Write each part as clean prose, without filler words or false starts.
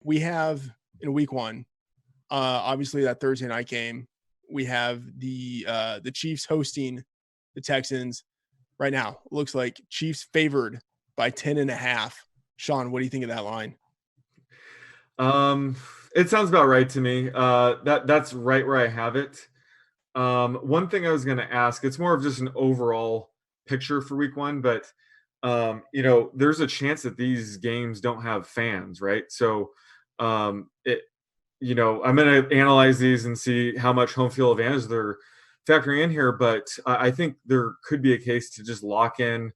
we have in week one, obviously that Thursday night game, we have the Chiefs hosting the Texans. Right now, it looks like Chiefs favored by 10.5. Sean, what do you think of that line? It sounds about right to me. That's right where I have it. One thing I was going to ask, it's more of just an overall picture for week one, but there's a chance that these games don't have fans, right? So, I'm going to analyze these and see how much home field advantage they're factoring in here. But I think there could be a case to just lock in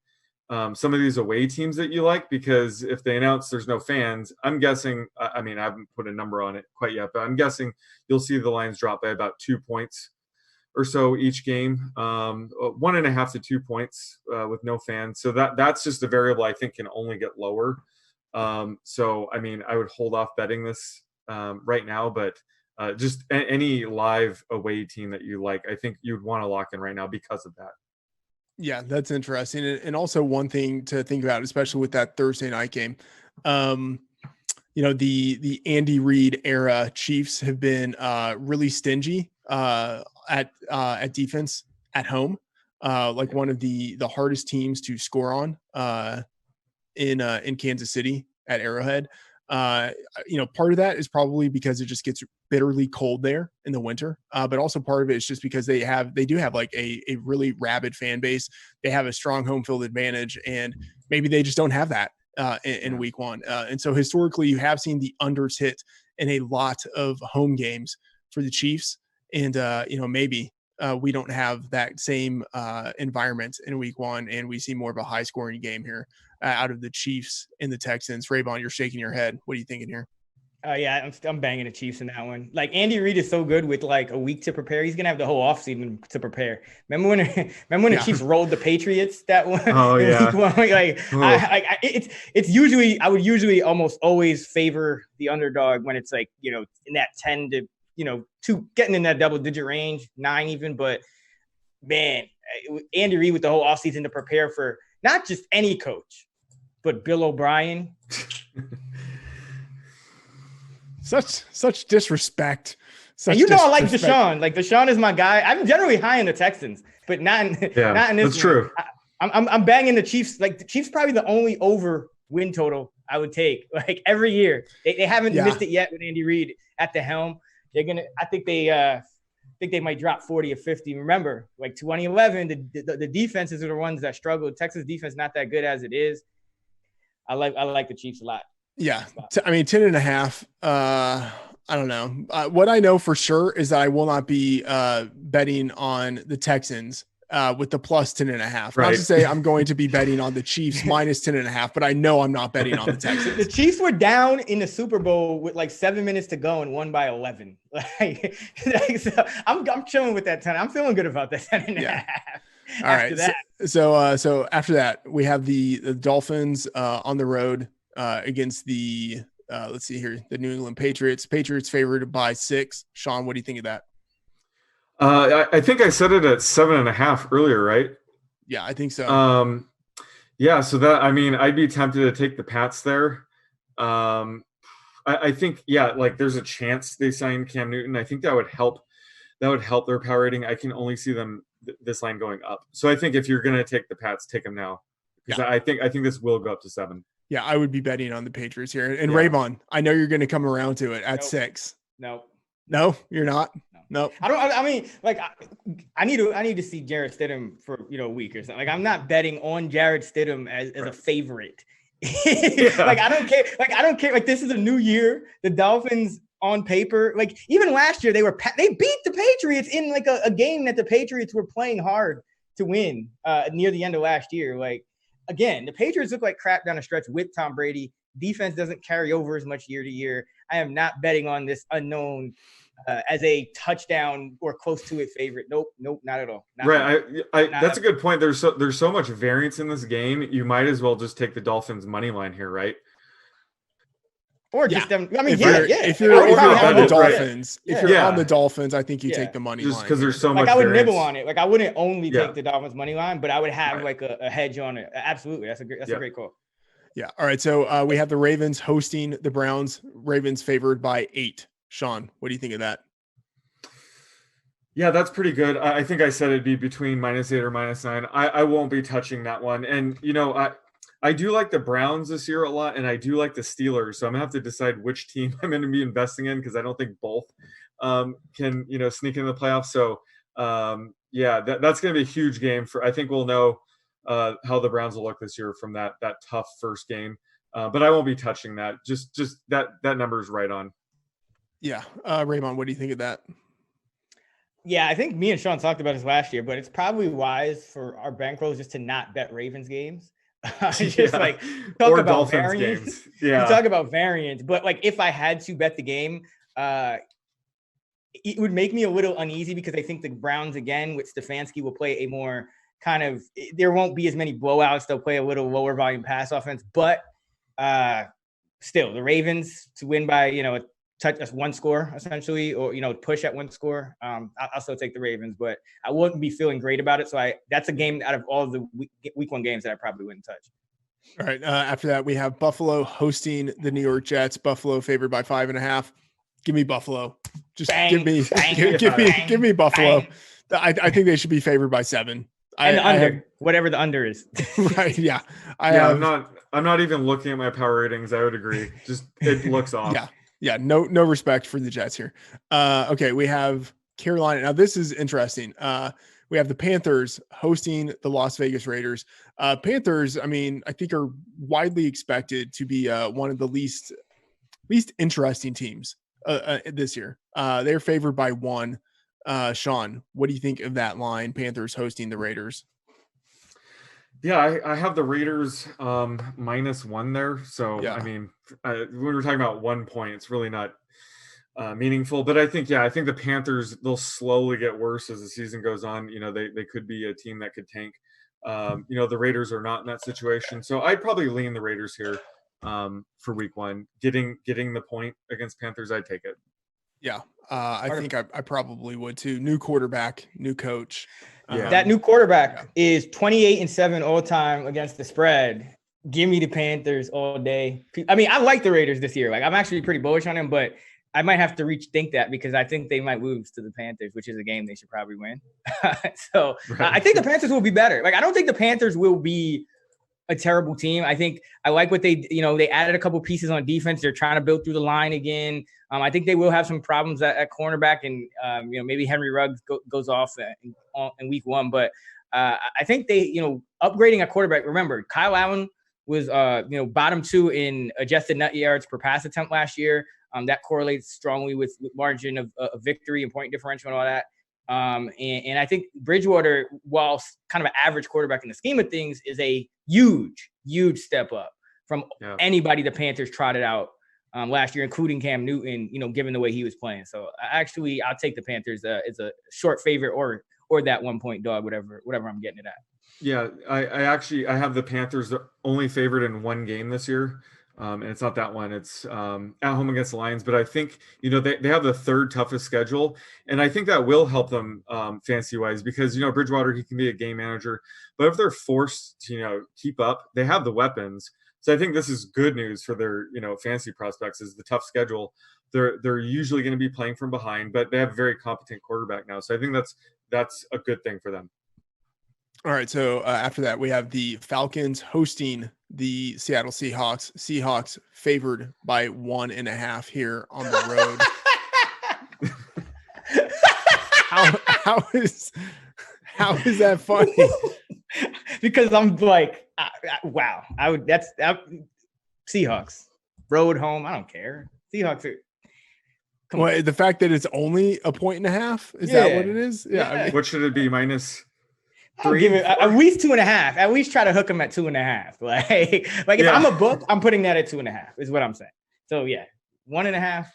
some of these away teams that you like, because if they announce there's no fans, I'm guessing, I haven't put a number on it quite yet, but I'm guessing you'll see the lines drop by about 2 points or so each game, 1.5 to 2 points with no fans. So that's just a variable I think can only get lower. So, I would hold off betting this right now, but just any live away team that you like, I think you'd want to lock in right now because of that. Yeah, that's interesting. And also one thing to think about, especially with that Thursday night game, the Andy Reid era Chiefs have been really stingy at defense at home, one of the hardest teams to score on in Kansas City at Arrowhead. Part of that is probably because it just gets bitterly cold there in the winter. But also part of it is just because they do have like a really rabid fan base. They have a strong home field advantage, and maybe they just don't have that in week one. And so historically you have seen the unders hit in a lot of home games for the Chiefs. And, maybe we don't have that same environment in week one, and we see more of a high scoring game here out of the Chiefs and the Texans. Raybon, you're shaking your head. What are you thinking here? Yeah, I'm banging the Chiefs in that one. Like, Andy Reid is so good with like a week to prepare. He's gonna have the whole offseason to prepare. Remember when the Chiefs rolled the Patriots that one? Oh yeah. It's usually, I would usually almost always favor the underdog when it's like, in that 10 to to getting in that double digit range, 9 even. But man, Andy Reid with the whole offseason to prepare for not just any coach, but Bill O'Brien. Such disrespect. And I like Deshaun. Like, Deshaun is my guy. I'm generally high in the Texans, but not in this. That's true. I'm banging the Chiefs. Like, the Chiefs probably the only over win total I would take. Like, every year they haven't missed it yet with Andy Reid at the helm. I think they might drop 40 or 50. Remember, like 2011, the defenses are the ones that struggled. Texas defense not that good as it is. I like the Chiefs a lot. Yeah. 10.5. I don't know. What I know for sure is that I will not be betting on the Texans with the plus 10.5. Right. Not to say I'm going to be betting on the Chiefs minus 10.5, but I know I'm not betting on the Texans. The Chiefs were down in the Super Bowl with like 7 minutes to go and won by 11. So I'm chilling with that 10. I'm feeling good about that 10.5. Yeah. All right. So after that, we have the Dolphins on the road against the let's see here, the New England Patriots. Patriots favored by 6. Sean, what do you think of that? I think I said it at 7.5 earlier, right? Yeah, I think so. So that, I'd be tempted to take the Pats there. I think, like there's a chance they sign Cam Newton. I think that would help their power rating. I can only see them this line going up. So I think if you're going to take the Pats, take them now. Because I think this will go up to 7. Yeah, I would be betting on the Patriots here. And Raybon, I know you're going to come around to it at 6. No, you're not. No. I need to see Jarrett Stidham for a week or something. Like, I'm not betting on Jarrett Stidham as a favorite. I don't care. Like, this is a new year. The Dolphins on paper, like, even last year they beat the Patriots in like a game that the Patriots were playing hard to win near the end of last year. Like, again, the Patriots look like crap down the stretch with Tom Brady. Defense doesn't carry over as much year to year. I am not betting on this unknown as a touchdown or close to it favorite. Nope, not at all. That's a good point. There's so much variance in this game. You might as well just take the Dolphins money line here, right? Or just them. If you're on the Dolphins, on the Dolphins, I think you take the money line. Because there's so much. I would variance. nibble on it. Like, I wouldn't only take the Dolphins money line, but I would have like a hedge on it. Absolutely, that's a great call. Yeah. All right. So we have the Ravens hosting the Browns. Ravens favored by 8. Sean, what do you think of that? Yeah, that's pretty good. I think I said it'd be between -8 or -9. I won't be touching that one. And, I do like the Browns this year a lot, and I do like the Steelers. So I'm going to have to decide which team I'm going to be investing in because I don't think both can, sneak in the playoffs. So, that's going to be a huge game. I think we'll know how the Browns will look this year from that tough first game. But I won't be touching that. Just that number is right on. Yeah. Raymond, what do you think of that? Yeah, I think me and Sean talked about this last year, but it's probably wise for our bankrolls just to not bet Ravens games. Just like talk or about Dolphins variance. games. Yeah. You talk about variance, but like if I had to bet the game, it would make me a little uneasy because I think the Browns again with Stefanski will play a more there won't be as many blowouts. They'll play a little lower volume pass offense, but still the Ravens to win by, touch us one score essentially, or push at one score. I'll still take the Ravens, but I wouldn't be feeling great about it. So that's a game out of all the week 1 games that I probably wouldn't touch. All right. After that, we have Buffalo hosting the New York Jets. Buffalo favored by 5.5. Give me Buffalo. Just give me Buffalo. Bang. I think they should be favored by 7. And the under, whatever the under is. Right. Yeah. I'm not even looking at my power ratings. I would agree. Just it looks off. Yeah. Yeah, no respect for the Jets here. Okay, we have Carolina. Now, this is interesting. We have the Panthers hosting the Las Vegas Raiders. Panthers, I think are widely expected to be one of the least interesting teams this year. They're favored by 1. Sean, what do you think of that line, Panthers hosting the Raiders? Yeah, I have the Raiders -1 there. So, yeah. When we're talking about 1 point, it's really not meaningful. But I think the Panthers, they'll slowly get worse as the season goes on. They could be a team that could tank. The Raiders are not in that situation. So I'd probably lean the Raiders here for week 1. Getting the point against Panthers, I'd take it. Yeah, I think I probably would too. New quarterback, new coach. Yeah. That new quarterback is 28-7 all time against the spread. Give me the Panthers all day. I like the Raiders this year. Like I'm actually pretty bullish on them, but I might have to rethink that because I think they might lose to the Panthers, which is a game they should probably win. So I think the Panthers will be better. Like I don't think the Panthers will be a terrible team. I think I like what they added a couple pieces on defense. They're trying to build through the line again. I think they will have some problems at cornerback, and maybe Henry Ruggs goes off in week 1. But I think they, upgrading a quarterback. Remember, Kyle Allen was bottom 2 in adjusted net yards per pass attempt last year. That correlates strongly with margin of victory and point differential and all that. And I think Bridgewater, while kind of an average quarterback in the scheme of things, is a huge step up from anybody the Panthers trotted out last year, including Cam Newton, given the way he was playing. So I'll take the Panthers as a short favorite or that 1 point dog, whatever I'm getting it at. Yeah, I have the Panthers only favored in 1 game this year. And it's not that one. It's at home against the Lions. But I think, they have the 3rd toughest schedule. And I think that will help them fantasy-wise because, Bridgewater, he can be a game manager. But if they're forced to, keep up, they have the weapons. So I think this is good news for their, fantasy prospects is the tough schedule. They're usually going to be playing from behind, but they have a very competent quarterback now. So I think that's a good thing for them. All right. So after that, we have the Falcons hosting the Seattle Seahawks. Seahawks favored by 1.5 here on the road. How is that funny? Because I'm like, wow. Seahawks road home. I don't care. Seahawks are. The fact that it's only 1.5 is that what it is? Yeah. What should it be? -3? I'll give it at least 2.5. At least try to hook them at 2.5. Like if I'm a book, I'm putting that at 2.5 is what I'm saying. So 1.5.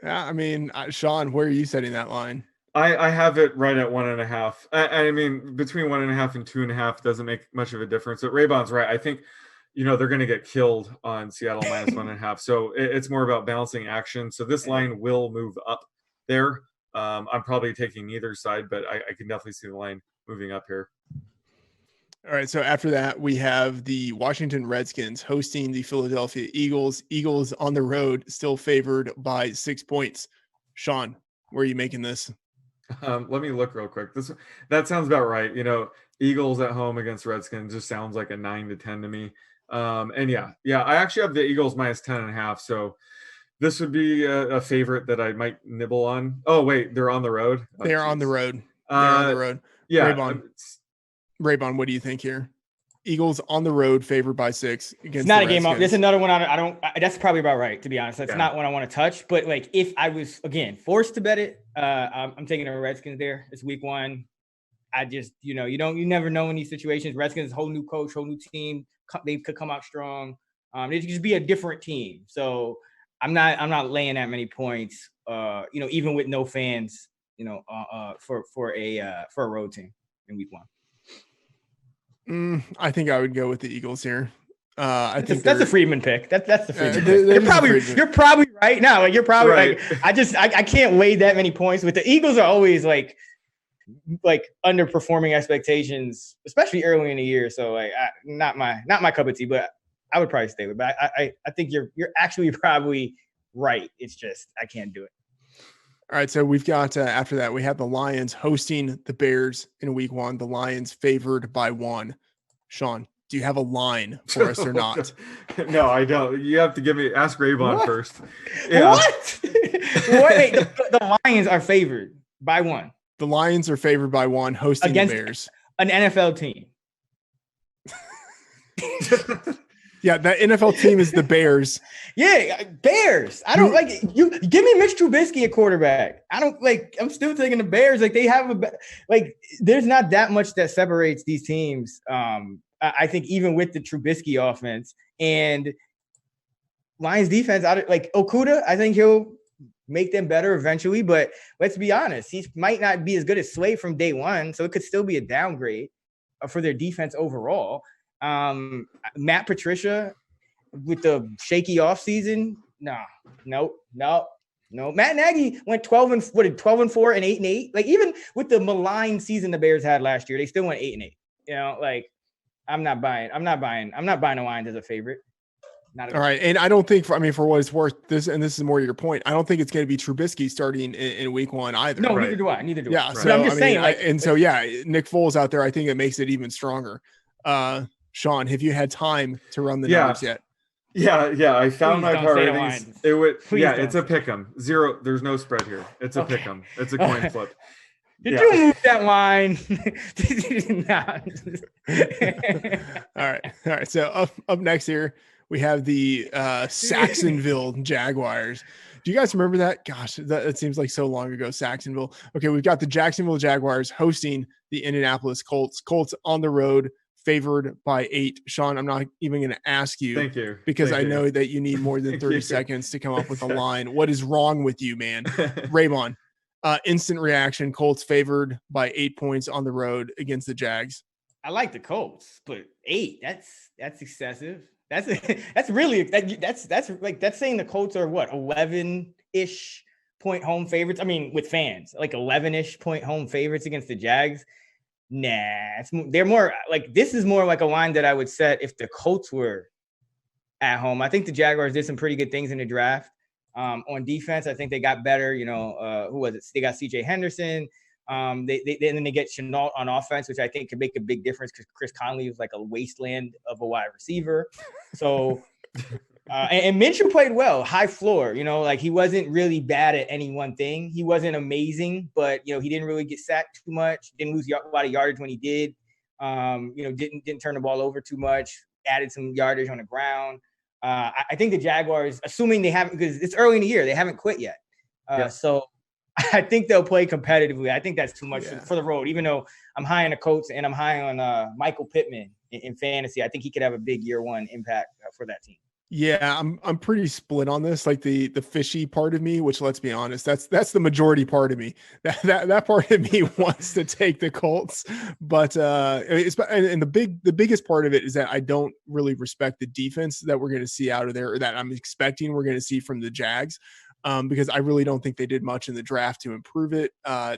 Yeah, Sean, where are you setting that line? I have it right at 1.5. I mean, between 1.5 and 2.5 doesn't make much of a difference. But Raybon's right. I think, they're going to get killed on Seattle -1.5. So it's more about balancing action. So this line will move up there. I'm probably taking neither side, but I can definitely see the line moving up here. All right. So after that, we have the Washington Redskins hosting the Philadelphia Eagles. Eagles on the road, still favored by 6 points. Sean, where are you making this? Let me look real quick. That sounds about right. Eagles at home against Redskins just sounds like a 9-10 to me. And yeah, I actually have the Eagles minus 10.5. So this would be a favorite that I might nibble on. Oh wait, they're on the road. Oh, They're on the road. They're on the road. Yeah, Raybon, what do you think here? Eagles on the road, favored by 6 against. It's not a game. This is another one. I don't. That's probably about right, to be honest. That's not one I want to touch. But like, if I was again forced to bet it, I'm taking the Redskins there. It's week 1. I just, you never know in these situations. Redskins, whole new coach, whole new team. They could come out strong. It could just be a different team. So I'm not laying that many points. Even with no fans. For a road team in week 1. I think I would go with the Eagles here. I think that's a Freeman pick. That's the Freeman pick. You're probably right now. Like you're probably right. I can't weigh that many points. But the Eagles are always like underperforming expectations, especially early in the year. So not my cup of tea. But I would probably stay with. But I think you're actually probably right. It's just I can't do it. All right, so we've got after that we have the Lions hosting the Bears in week 1. The Lions favored by 1. Sean, do you have a line for us or not? No, I don't. You have to ask Raybon first. Yeah. What? Wait, the Lions are favored by 1. The Lions are favored by 1 hosting against the Bears, an NFL team. Yeah, that NFL team is the Bears. Yeah, Bears. I don't you. Give me Mitch Trubisky at quarterback. I'm still taking the Bears. They have there's not that much that separates these teams. I think even with the Trubisky offense and Lions defense, Okuda, I think he'll make them better eventually. But let's be honest, he might not be as good as Slay from day 1, so it could still be a downgrade for their defense overall. Matt Patricia with the shaky offseason. No. Matt Nagy went 12-4 and 8-8. Even with the malign season the Bears had last year, they still went 8-8. I'm not buying the Lions as a favorite. All right. And I don't think for what it's worth, this is more your point. I don't think it's going to be Trubisky starting in week 1 either. No, neither do I. Yeah. Right. So I'm just saying Nick Foles out there, I think it makes it even stronger. Sean, have you had time to run the numbers yet? Yeah. I found my priorities. It's a pick'em. 0. There's no spread here. It's a pick'em. It's a coin flip. Did you move that line? All right. So up next here, we have the Saxonville Jaguars. Do you guys remember that? Gosh, that seems like so long ago, Saxonville. Okay, we've got the Jacksonville Jaguars hosting the Indianapolis Colts. Colts on the road, favored by 8. Sean, I'm not even going to ask you. Thank you. Because I know that you need more than 30 seconds to come up with a line. What is wrong with you, man? Raybon, instant reaction. Colts favored by 8 points on the road against the Jags. I like the Colts, but 8, that's excessive. That's really that's saying the Colts are what, 11-ish point home favorites. I mean, with fans, 11-ish point home favorites against the Jags. Nah, they're more this is more like a line that I would set if the Colts were at home. I think the Jaguars did some pretty good things in the draft. On defense, I think they got better. Who was it? They got C.J. Henderson. They get Chenault on offense, which I think could make a big difference because Chris Conley was like a wasteland of a wide receiver. So, and Minshew played well, high floor. He wasn't really bad at any one thing. He wasn't amazing, but he didn't really get sacked too much. Didn't lose a lot of yardage when he did. Didn't turn the ball over too much. Added some yardage on the ground. I think the Jaguars, assuming they haven't, because it's early in the year, they haven't quit yet. So I think they'll play competitively. I think that's too much for the road, even though I'm high on the Colts and I'm high on Michael Pittman in fantasy. I think he could have a big year 1 impact for that team. Yeah, I'm pretty split on this. The fishy part of me, which let's be honest, that's the majority part of me. That part of me wants to take the Colts, but and the biggest part of it is that I don't really respect the defense that we're going to see out of there, or that I'm expecting we're going to see from the Jags. because I really don't think they did much in the draft to improve it.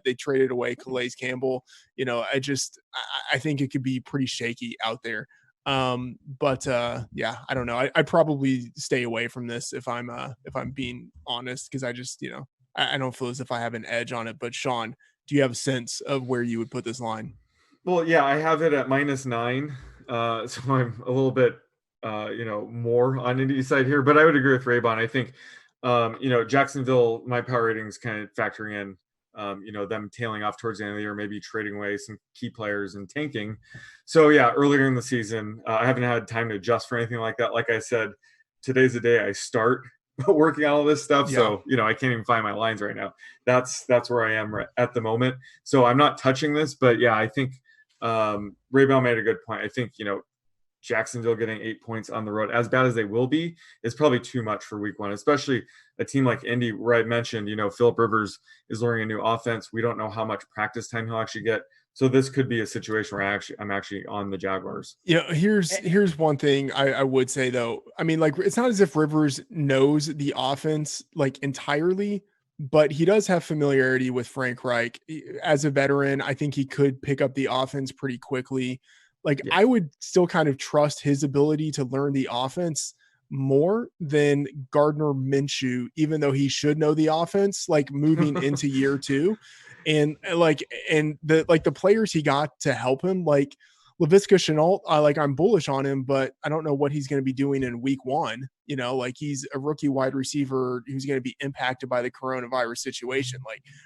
They traded away Calais Campbell. I think it could be pretty shaky out there. Yeah, I don't know. I'd probably stay away from this if I'm being honest, because I just, I don't feel as if I have an edge on it. But Sean, do you have a sense of where you would put this line? Well, yeah, I have it at -9. So I'm a little bit, more on Indy's side here, but I would agree with Raybon. I think, Jacksonville, my power ratings kind of factoring in, them tailing off towards the end of the year, maybe trading away some key players and tanking. So yeah, earlier in the season, I haven't had time to adjust for anything like that. Like I said, today's the day I start working on all this stuff. Yeah. So, I can't even find my lines right now. That's where I am at the moment. So I'm not touching this, but yeah, I think Raybon made a good point. I think, Jacksonville getting 8 points on the road, as bad as they will be, is probably too much for week one, especially a team like Indy, where I mentioned, Phillip Rivers is learning a new offense. We don't know how much practice time he'll actually get. So this could be a situation where I'm actually on the Jaguars. Here's one thing I would say, though. I mean, like, it's not as if Rivers knows the offense like entirely, but he does have familiarity with Frank Reich. As a veteran, I think he could pick up the offense pretty quickly. I would still kind of trust his ability to learn the offense more than Gardner Minshew, even though he should know the offense, moving into year two. And the players he got to help him, like Laviska Shenault, I'm bullish on him, but I don't know what he's going to be doing in week one. He's a rookie wide receiver who's going to be impacted by the coronavirus situation.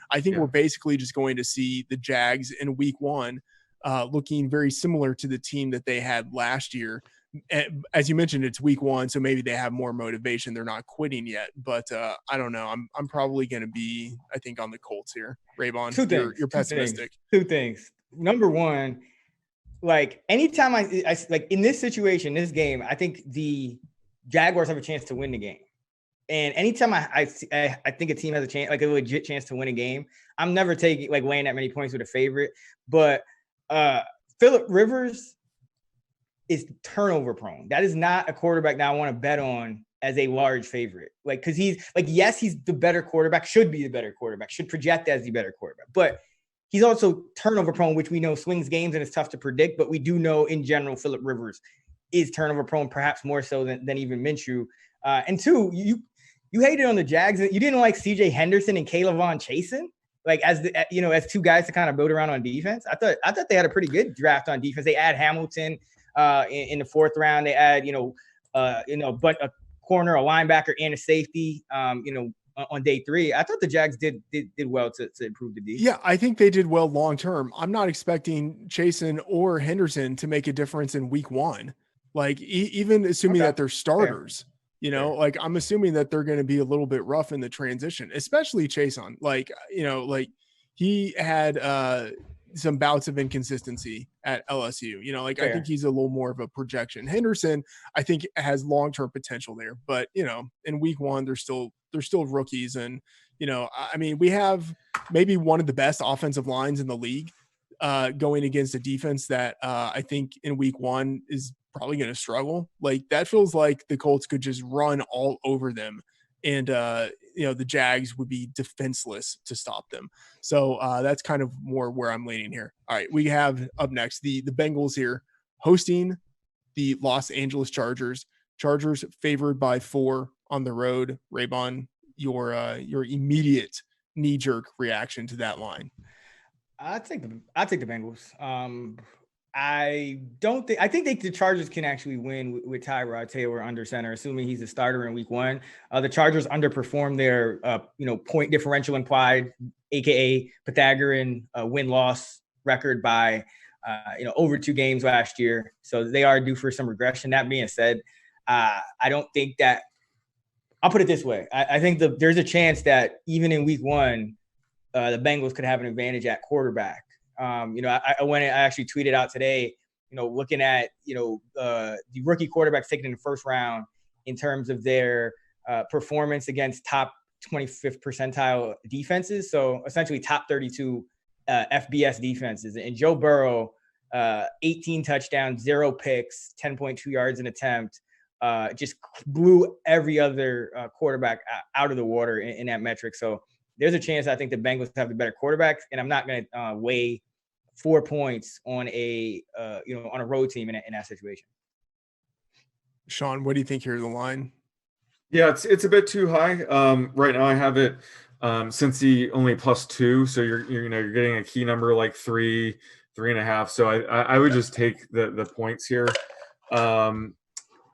I think we're basically just going to see the Jags in week one looking very similar to the team that they had last year. As you mentioned, it's week one, so maybe they have more motivation. They're not quitting yet, but I don't know. I'm probably going to be, I think, on the Colts here. Raybon, you're pessimistic. Two things. Number one, anytime I in this situation, this game, I think the Jaguars have a chance to win the game. And anytime I think a team has a chance, a legit chance to win a game, I'm never taking laying that many points with a favorite. But Phillip Rivers is turnover prone. That is not a quarterback that I want to bet on as a large favorite. Because he's yes, he's the better quarterback, should be the better quarterback, should project as the better quarterback. But he's also turnover prone, which we know swings games and it's tough to predict. But we do know in general, Phillip Rivers is turnover prone, perhaps more so than even Minshew. And two, you hated on the Jags. You didn't like CJ Henderson and Kayvon Chasen. As two guys to kind of build around on defense. I thought they had a pretty good draft on defense. They add Hamilton in the fourth round. They add but a corner, a linebacker, and a safety. On day three, I thought the Jags did well to improve the defense. Yeah, I think they did well long term. I'm not expecting Chasen or Henderson to make a difference in week one. Even assuming that they're starters. Fair. I'm assuming that they're going to be a little bit rough in the transition, especially Chasen. He had some bouts of inconsistency at LSU. I think he's a little more of a projection. Henderson, I think, has long-term potential there, but in week one, they're still rookies. And, we have maybe one of the best offensive lines in the league going against a defense that I think in week one is probably going to struggle. That feels like the Colts could just run all over them, and the Jags would be defenseless to stop them. So that's kind of more where I'm leaning here. All right, we have up next the Bengals here hosting the Los Angeles Chargers. Chargers favored by 4 on the road. Raybon, your immediate knee-jerk reaction to that line. I think the Bengals. I think the Chargers can actually win with Tyrod Taylor under center, assuming he's a starter in week one. The Chargers underperformed their point differential implied, aka Pythagorean win-loss record by over 2 games last year. So they are due for some regression. That being said, I don't think that. I'll put it this way: I think there's a chance that even in week one, the Bengals could have an advantage at quarterback. I actually tweeted out today, looking at, the rookie quarterbacks taken in the first round in terms of their performance against top 25th percentile defenses. So essentially top 32 FBS defenses. And Joe Burrow, 18 touchdowns, 0 picks, 10.2 yards an attempt, just blew every other quarterback out of the water in that metric. So there's a chance I think the Bengals have the better quarterbacks, and I'm not going to weigh 4 points on a on a road team in that situation. Sean, what do you think here of the line? Yeah, it's a bit too high. Right now I have it Cincy only +2, so you're getting a key number like 3.5. So I would just take the points here.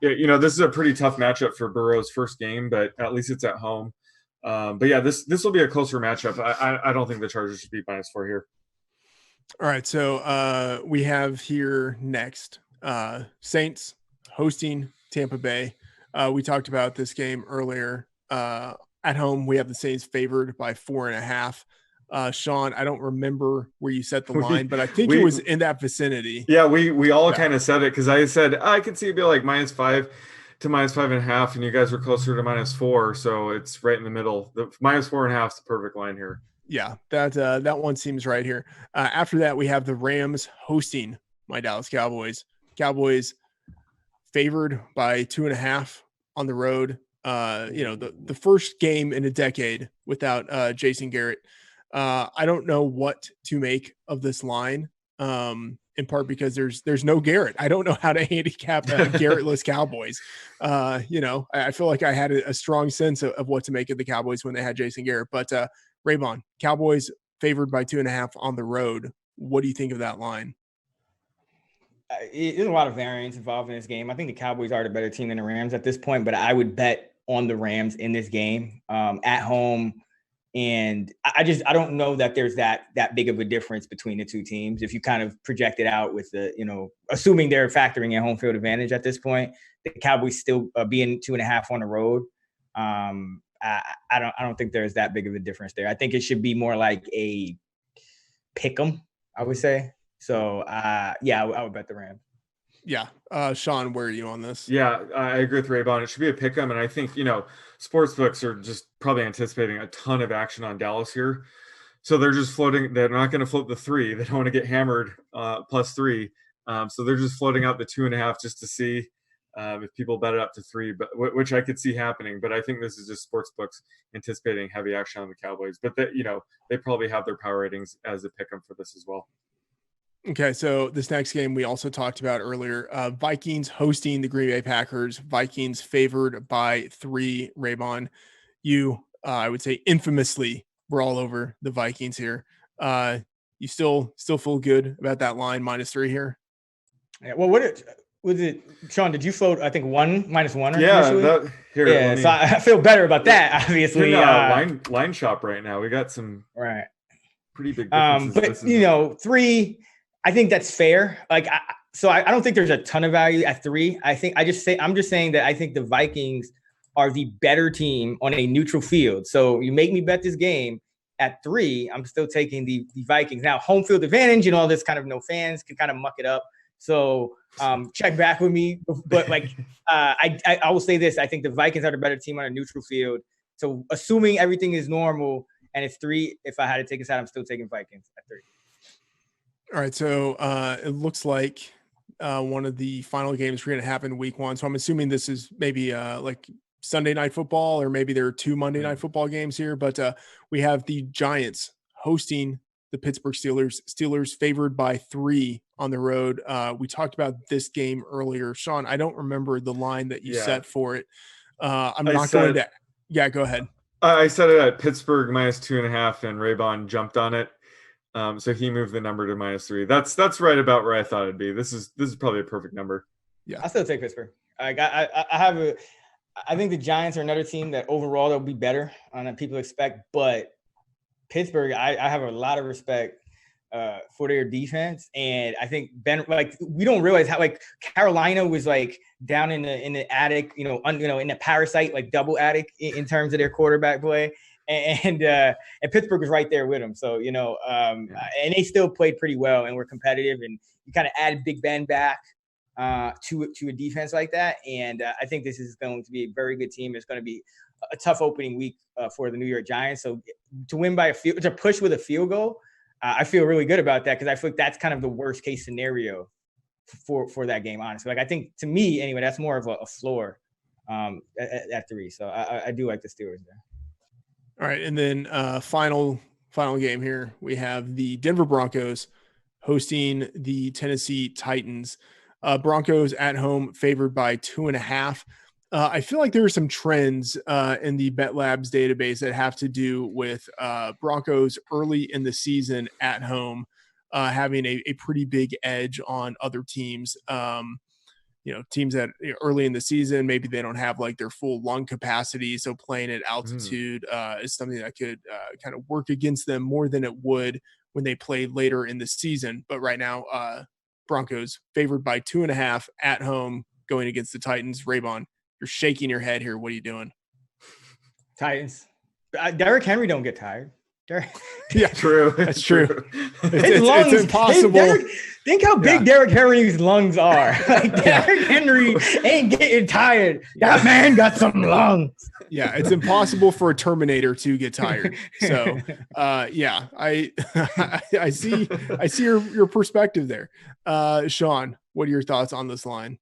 This is a pretty tough matchup for Burrow's first game, but at least it's at home. But yeah, this will be a closer matchup. I don't think the Chargers should be -4 here. All right, so we have here next Saints hosting Tampa Bay. We talked about this game earlier. At home, we have the Saints favored by 4.5. Sean, I don't remember where you set the line, but I think it was in that vicinity. Yeah, we all kind of said it because I said I could see it be like -5 to -5.5, and you guys were closer to -4, so it's right in the middle. The -4.5 is the perfect line here. Yeah, that one seems right here. After that, we have the Rams hosting my Dallas Cowboys. Cowboys favored by 2.5 on the road. The first game in a decade without Jason Garrett. I don't know what to make of this line, in part because there's no Garrett. I don't know how to handicap Garrett-less Cowboys. I feel like I had a strong sense of what to make of the Cowboys when they had Jason Garrett. But Raybon, Cowboys favored by 2.5 on the road. What do you think of that line? There's a lot of variance involved in this game. I think the Cowboys are the better team than the Rams at this point, but I would bet on the Rams in this game at home. And I don't know that there's that big of a difference between the two teams. If you kind of project it out with assuming they're factoring in home field advantage at this point, the Cowboys still being 2.5 on the road. I don't think there's that big of a difference there. I think it should be more like a pick 'em, I would say. So I would bet the Rams. Yeah. Sean, where are you on this? Yeah, I agree with Raybon. It should be a pick 'em. And I think, sports books are just probably anticipating a ton of action on Dallas here. So they're just floating. They're not going to float the 3. They don't want to get hammered +3. So they're just floating out the 2.5 just to see if people bet it up to 3, but which I could see happening. But I think this is just sports books anticipating heavy action on the Cowboys. But they probably have their power ratings as a pick 'em for this as well. Okay, so this next game we also talked about earlier. Vikings hosting the Green Bay Packers. Vikings favored by 3. Raybon, you, I would say infamously, we're all over the Vikings here. You still feel good about that line -3 here? Yeah. Well, was it, Sean? Did you float? I think -1. Yeah. So I feel better about that. Obviously, line shop right now. We got some pretty big but differences. 3. I think that's fair. I don't think there's a ton of value at 3. I'm just saying that I think the Vikings are the better team on a neutral field. So you make me bet this game at 3. I'm still taking the Vikings. Now, home field advantage and all this kind of no fans can kind of muck it up. So check back with me. But I will say this: I think the Vikings are the better team on a neutral field. So assuming everything is normal and it's 3, if I had to take a side, I'm still taking Vikings at 3. All right, so it looks like one of the final games are going to happen week 1. So I'm assuming this is maybe like Sunday Night Football, or maybe there are 2 Monday Night Football games here. But we have the Giants hosting the Pittsburgh Steelers. Steelers favored by 3 on the road. We talked about this game earlier. Sean, I don't remember the line that you set for it. I'm not going to – yeah, go ahead. I set it at Pittsburgh -2.5, and Raybon jumped on it. So he moved the number to -3. That's right about where I thought it'd be. This is probably a perfect number. Yeah, I still take Pittsburgh. I think the Giants are another team that overall they'll be better than people expect. But Pittsburgh, I have a lot of respect for their defense, and I think we don't realize how Carolina was down in the attic, in the parasite double attic in terms of their quarterback play. And Pittsburgh was right there with them. So, and they still played pretty well and were competitive. And you kind of add Big Ben back to a defense like that. And I think this is going to be a very good team. It's going to be a tough opening week for the New York Giants. So to win by to push with a field goal, I feel really good about that because I feel like that's kind of the worst case scenario for that game, honestly. Like, I think, to me anyway, that's more of a floor at 3. So I do like the Steelers there. All right, and then final game here, we have the Denver Broncos hosting the Tennessee Titans. Broncos at home favored by 2.5. I feel like there are some trends in the Bet Labs database that have to do with Broncos early in the season at home having a pretty big edge on other teams. Teams that early in the season, maybe they don't have like their full lung capacity. So playing at altitude is something that could kind of work against them more than it would when they play later in the season. But right now, Broncos favored by 2.5 at home going against the Titans. Raybon, you're shaking your head here. What are you doing? Titans. Derrick Henry don't get tired. Yeah, true. That's true. It's impossible. Think how big Derrick Henry's lungs are. Like, Derrick Henry ain't getting tired. That man got some lungs. Yeah, it's impossible for a Terminator to get tired. So, I see your perspective there. Sean, what are your thoughts on this line?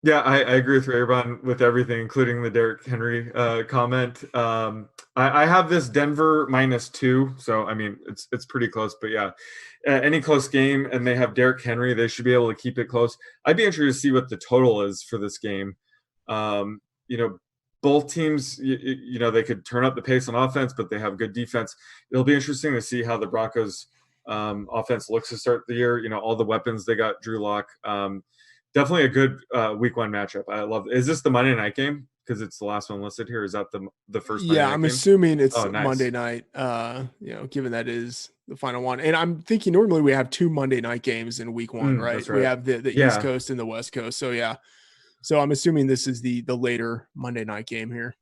Yeah, I agree with Raybon with everything, including the Derrick Henry comment. I have this Denver -2, so I mean it's pretty close. But yeah, any close game, and they have Derrick Henry, they should be able to keep it close. I'd be interested to see what the total is for this game. Both teams, they could turn up the pace on offense, but they have good defense. It'll be interesting to see how the Broncos offense looks to start the year. All the weapons they got, Drew Lock. Definitely a good week 1 matchup. I love it. Is this the Monday night game? Because it's the last one listed here. Is that the first Monday night I'm game? assuming it's nice. Monday night, given that is the final one. And I'm thinking normally we have 2 Monday night games in week 1, right? That's right? We have the East Coast and the West Coast. So, yeah. So I'm assuming this is the later Monday night game here.